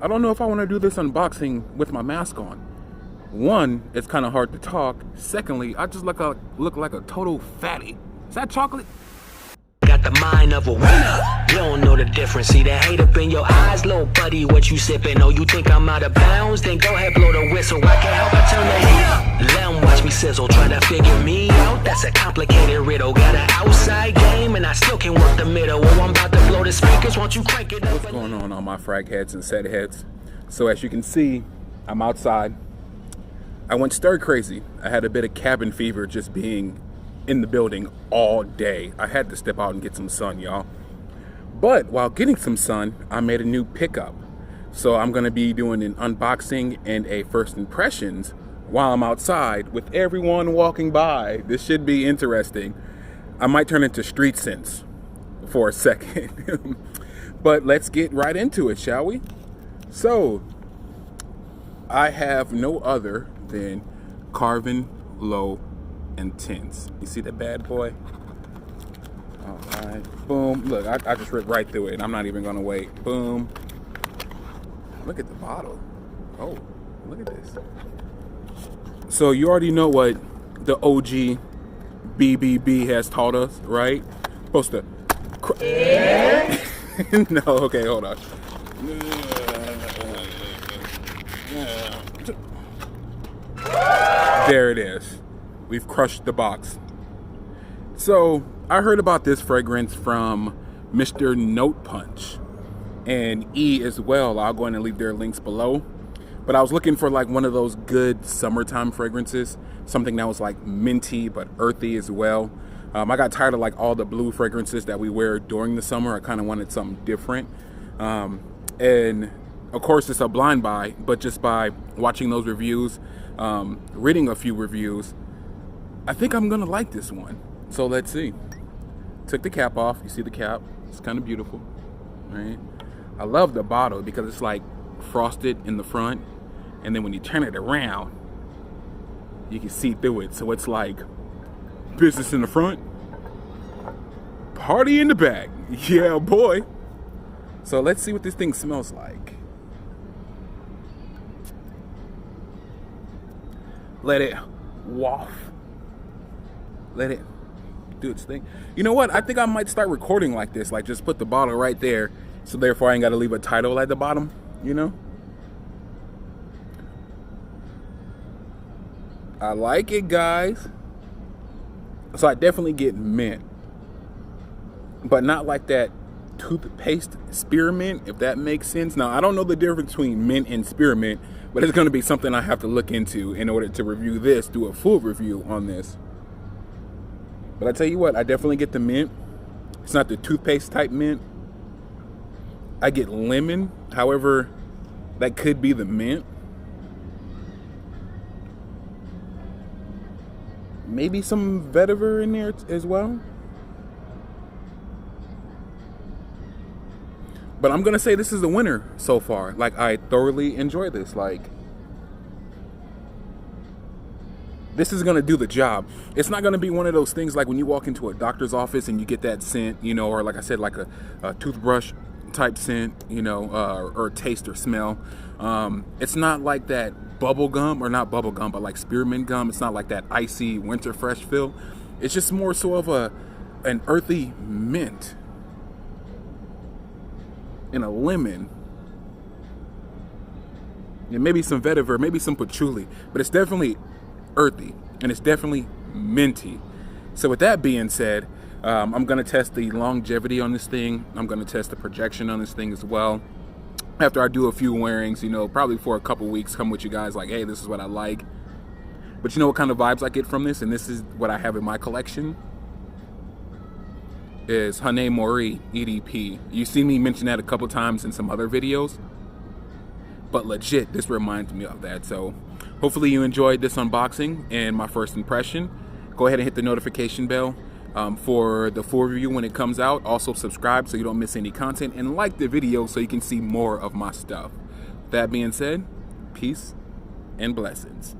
I don't know if I want to do this unboxing with my mask on. One, it's kind of hard to talk. Secondly, I just look like a total fatty. Is that chocolate? Got the mind of a winner. You don't know the difference. See the hate up in your eyes, little buddy. What you sipping? Oh, you think I'm out of bounds? Then go ahead, blow the whistle. I can't help but turn the heat up. Let 'em watch me sizzle. Try to figure me out. That's a complicated riddle. Got an outside game, and I still can work the middle. Oh, I'm about to blow the speakers. Won't you crank it up? What's going on my frag heads and set heads? So as you can see, I'm outside. I went stir crazy. I had a bit of cabin fever just being in the building all day. I had to step out and get some sun, y'all. But while getting some sun, I made a new pickup. So I'm gonna be doing an unboxing and a first impressions while I'm outside with everyone walking by. This should be interesting. I might turn into Street Sense for a second. But let's get right into it, shall we? So, I have no other than Carven Leau Intense. You see that bad boy? All right, boom. Look, I just ripped right through it, and I'm not even gonna wait. Boom. Look at the bottle. Oh, look at this. So you already know what the OG BBB has taught us, right? Supposed to. No, okay, hold on. There it is. We've crushed the box. So I heard about this fragrance from Mr. Note Punch and E as well. I'll go ahead and leave their links below. But I was looking for like one of those good summertime fragrances, something that was like minty but earthy as well. I got tired of like all the blue fragrances that we wear during the summer. I kind of wanted something different. And of course it's a blind buy, but just by watching those reviews, reading a few reviews, I think I'm gonna like this one. So let's see. Took the cap off. You see the cap? It's kind of beautiful, right? I love the bottle because it's like frosted in the front, and then when you turn it around, you can see through it. So it's like business in the front, party in the back. Yeah, boy. So let's see what this thing smells like. Let it waft. Let it do its thing. You know what? I think I might start recording like this. Like just put the bottle right there. So therefore I ain't got to leave a title at the bottom, you know? I like it, guys. So I definitely get mint. But not like that toothpaste spearmint, if that makes sense. Now, I don't know the difference between mint and spearmint, but it's going to be something I have to look into in order to review this, do a full review on this. But I tell you what, I definitely get the mint. It's not the toothpaste type mint. I get lemon. However, that could be the mint. Maybe some vetiver in there as well. But I'm going to say this is the winner so far. Like, I thoroughly enjoy this. Like, this is going to do the job. It's not going to be one of those things like when you walk into a doctor's office and you get that scent, you know, or like I said, like a toothbrush type scent, you know, or taste or smell. It's not like that bubble gum, or not bubble gum, but like spearmint gum. It's not like that icy winter fresh feel. It's just more so of an earthy mint and a lemon. And maybe some vetiver, maybe some patchouli, but it's definitely earthy and it's definitely minty. So with that being said, I'm gonna test the longevity on this thing. I'm gonna test the projection on this thing as well. After I do a few wearings, you know, probably for a couple weeks, come with you guys like, hey, this is what I like. But you know what kind of vibes I get from this, and this is what I have in my collection, is Hane Mori EDP. You see me mention that a couple times in some other videos, but legit, this reminds me of that. So hopefully you enjoyed this unboxing and my first impression. Go ahead and hit the notification bell for the full review when it comes out. Also subscribe so you don't miss any content, and like the video so you can see more of my stuff. That being said, peace and blessings.